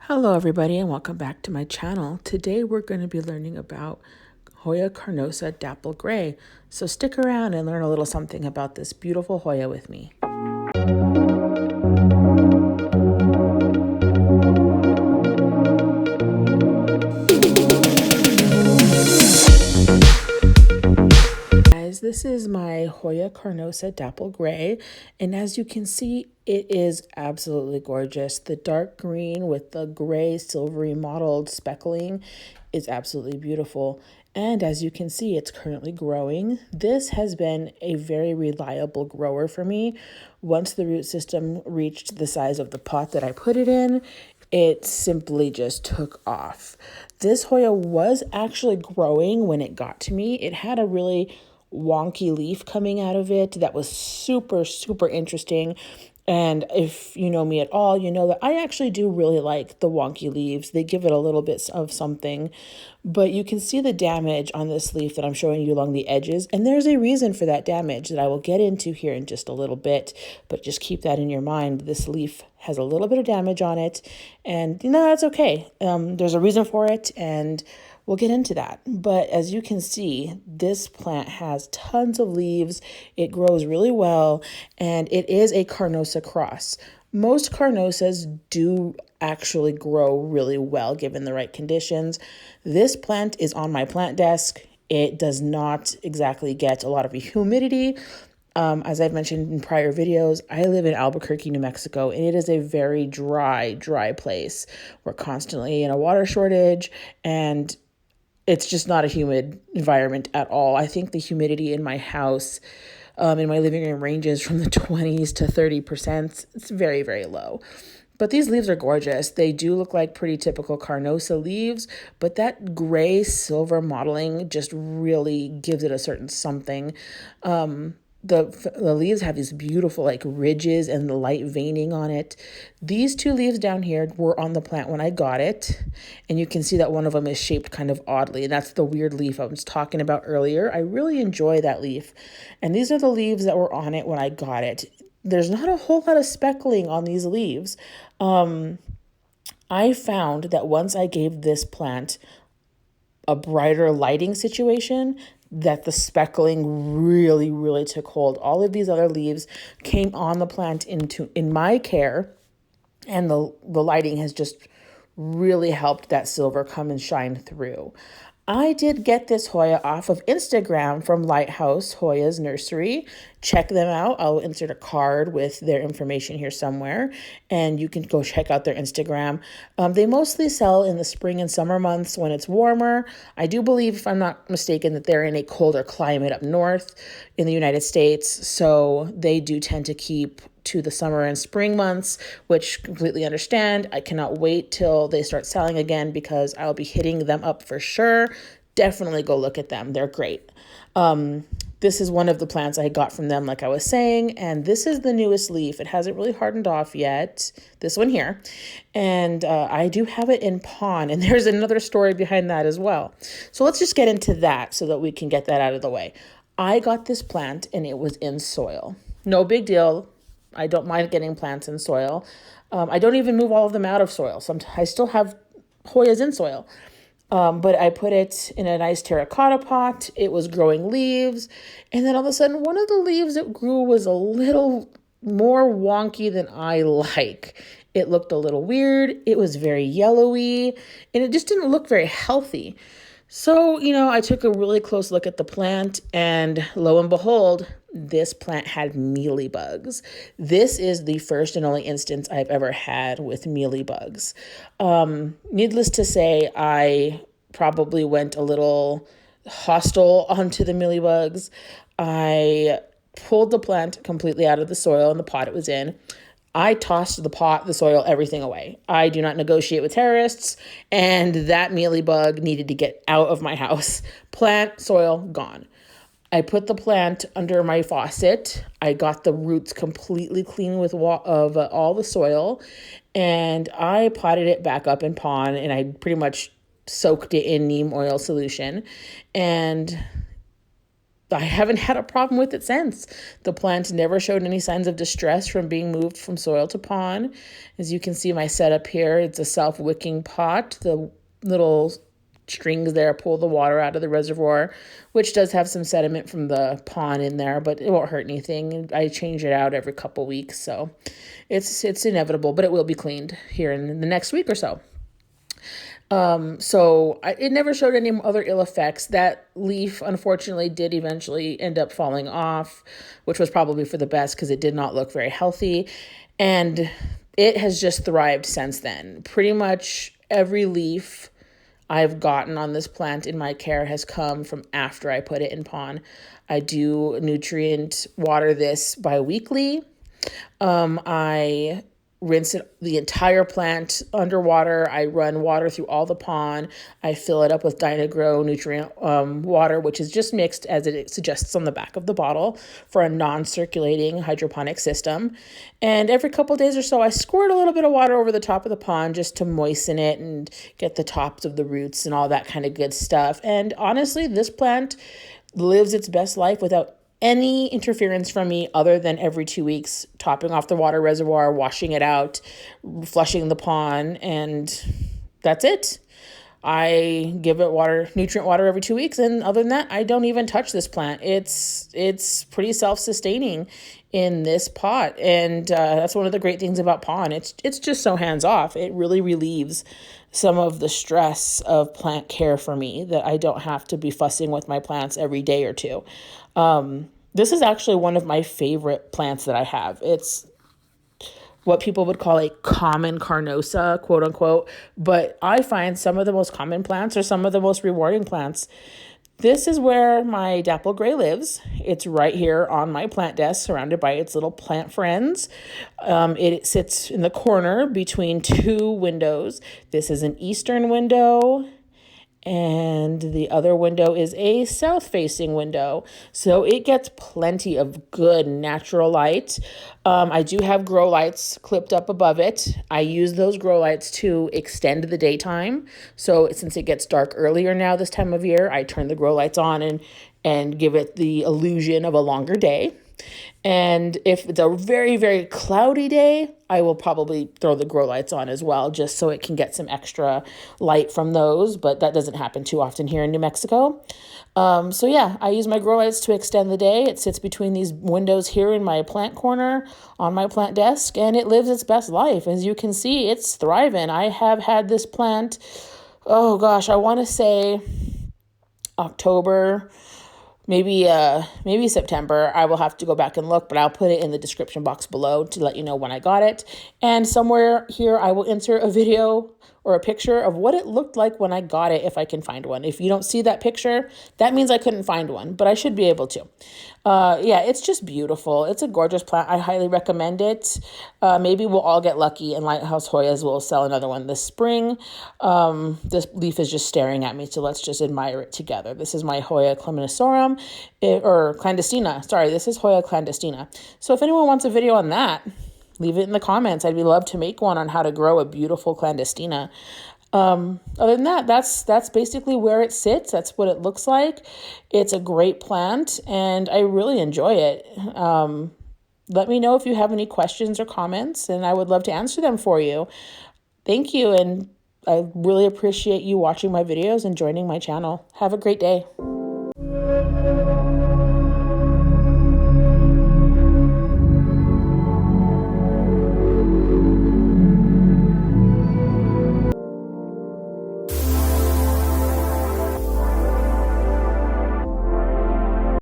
Hello everybody and welcome back to my channel. Today we're going to be learning about Hoya Carnosa Dapple Gray. So stick around and learn a little something about this beautiful Hoya with me. Guys, this is my Hoya Carnosa Dapple Gray, and as you can see, it is absolutely gorgeous. The dark green with the gray silvery mottled speckling is absolutely beautiful. And as you can see, it's currently growing. This has been a very reliable grower for me. Once the root system reached the size of the pot that I put it in, it simply just took off. This Hoya was actually growing when it got to me. It had a really wonky leaf coming out of it that was super interesting. And if you know me at all, you know that I actually do really like the wonky leaves. They give it a little bit of something, but you can see the damage on this leaf that I'm showing you along the edges. And there's a reason for that damage that I will get into here in just a little bit, but just keep that in your mind. This leaf has a little bit of damage on it, and that's okay. There's a reason for it, and we'll get into that. But as you can see, this plant has tons of leaves. It grows really well, and it is a Carnosa cross. Most Carnosas do actually grow really well given the right conditions. This plant is on my plant desk. It does not exactly get a lot of humidity. As I've mentioned in prior videos, I live in Albuquerque, New Mexico, and it is a very dry place. We're constantly in a water shortage, and it's just not a humid environment at all. I think the humidity in my house, in my living room, ranges from the 20s to 30%. It's very low. But these leaves are gorgeous. They do look like pretty typical Carnosa leaves, but that gray silver mottling just really gives it a certain something. The leaves have these beautiful like ridges and the light veining on it. These two leaves down here were on the plant when I got it, and you can see that one of them is shaped kind of oddly, and that's the weird leaf I was talking about earlier. I really enjoy that leaf, and these are the leaves that were on it when I got it. There's not a whole lot of speckling on these leaves. I found that once I gave this plant a brighter lighting situation, that the speckling really took hold. All of these other leaves came on the plant in my care, and the lighting has just really helped that silver come and shine through. I did get this Hoya off of Instagram from Lighthouse Hoya's Nursery. Check them out. I'll insert a card with their information here somewhere, and you can go check out their Instagram. They mostly sell in the spring and summer months when it's warmer. I do believe, if I'm not mistaken, that they're in a colder climate up north in the United States, so they do tend to keep to the summer and spring months, which completely understand. I cannot wait till they start selling again because I'll be hitting them up for sure. Definitely go look at them. They're great. This is one of the plants I got from them, like I was saying, and this is the newest leaf. It hasn't really hardened off yet, this one here, and I do have it in pon, and there's another story behind that as well. So let's just get into that so that we can get that out of the way. I got this plant, and it was in soil. No big deal. I don't mind getting plants in soil. I don't even move all of them out of soil. I still have Hoyas in soil. But I put it in a nice terracotta pot. It was growing leaves. And then all of a sudden, one of the leaves that grew was a little more wonky than I like. It looked a little weird. It was very yellowy, and it just didn't look very healthy. So, I took a really close look at the plant, and lo and behold, this plant had mealy bugs. This is the first and only instance I've ever had with mealy bugs. Needless to say, I probably went a little hostile onto the mealy bugs. I pulled the plant completely out of the soil and the pot it was in. I tossed the pot, the soil, everything away. I do not negotiate with terrorists, and that mealy bug needed to get out of my house. Plant, soil, gone. I put the plant under my faucet. I got the roots completely clean of all the soil, and I potted it back up in pond, and I pretty much soaked it in neem oil solution. And I haven't had a problem with it since. The plant never showed any signs of distress from being moved from soil to pond. As you can see my setup here, it's a self-wicking pot. The little strings there pull the water out of the reservoir, which does have some sediment from the pond in there, but it won't hurt anything. I change it out every couple weeks, so it's inevitable, but it will be cleaned here in the next week or so. It never showed any other ill effects. That leaf, unfortunately, did eventually end up falling off, which was probably for the best because it did not look very healthy. And it has just thrived since then. Pretty much every leaf I've gotten on this plant in my care has come from after I put it in pond. I do nutrient water this bi-weekly. I rinse the entire plant underwater. I run water through all the pond. I fill it up with Dynagrow nutrient water, which is just mixed as it suggests on the back of the bottle for a non-circulating hydroponic system. And every couple days or so, I squirt a little bit of water over the top of the pond just to moisten it and get the tops of the roots and all that kind of good stuff. And honestly, this plant lives its best life without any interference from me other than every 2 weeks, topping off the water reservoir, washing it out, flushing the pond, and that's it. I give it nutrient water every 2 weeks, and other than that, I don't even touch this plant. It's pretty self-sustaining in this pot, and that's one of the great things about pond. It's just so hands-off. It really relieves some of the stress of plant care for me that I don't have to be fussing with my plants every day or two. This is actually one of my favorite plants that I have. It's what people would call a common Carnosa, quote unquote, but I find some of the most common plants are some of the most rewarding plants. This is where my Dapple Gray lives. It's right here on my plant desk, surrounded by its little plant friends. It sits in the corner between two windows. This is an eastern window, and the other window is a south-facing window. So it gets plenty of good natural light. I do have grow lights clipped up above it. I use those grow lights to extend the daytime. So since it gets dark earlier now this time of year, I turn the grow lights on and give it the illusion of a longer day. And if it's a very, very cloudy day, I will probably throw the grow lights on as well, just so it can get some extra light from those. But that doesn't happen too often here in New Mexico. I use my grow lights to extend the day. It sits between these windows here in my plant corner on my plant desk, and it lives its best life. As you can see, it's thriving. I have had this plant, oh gosh, I want to say October, maybe September. I will have to go back and look, but I'll put it in the description box below to let you know when I got it. And somewhere here, I will insert a video or a picture of what it looked like when I got it, if I can find one. If you don't see that picture, that means I couldn't find one, but I should be able to. It's just beautiful. It's a gorgeous plant. I highly recommend it. Maybe we'll all get lucky and Lighthouse Hoyas will sell another one this spring. This leaf is just staring at me, so let's just admire it together. This is my Hoya clementisorum, or clandestina. Sorry, this is Hoya clandestina. So if anyone wants a video on that, leave it in the comments. I'd be love to make one on how to grow a beautiful clandestina. Other than that, that's basically where it sits. That's what it looks like. It's a great plant, and I really enjoy it. Let me know if you have any questions or comments, and I would love to answer them for you. Thank you, and I really appreciate you watching my videos and joining my channel. Have a great day.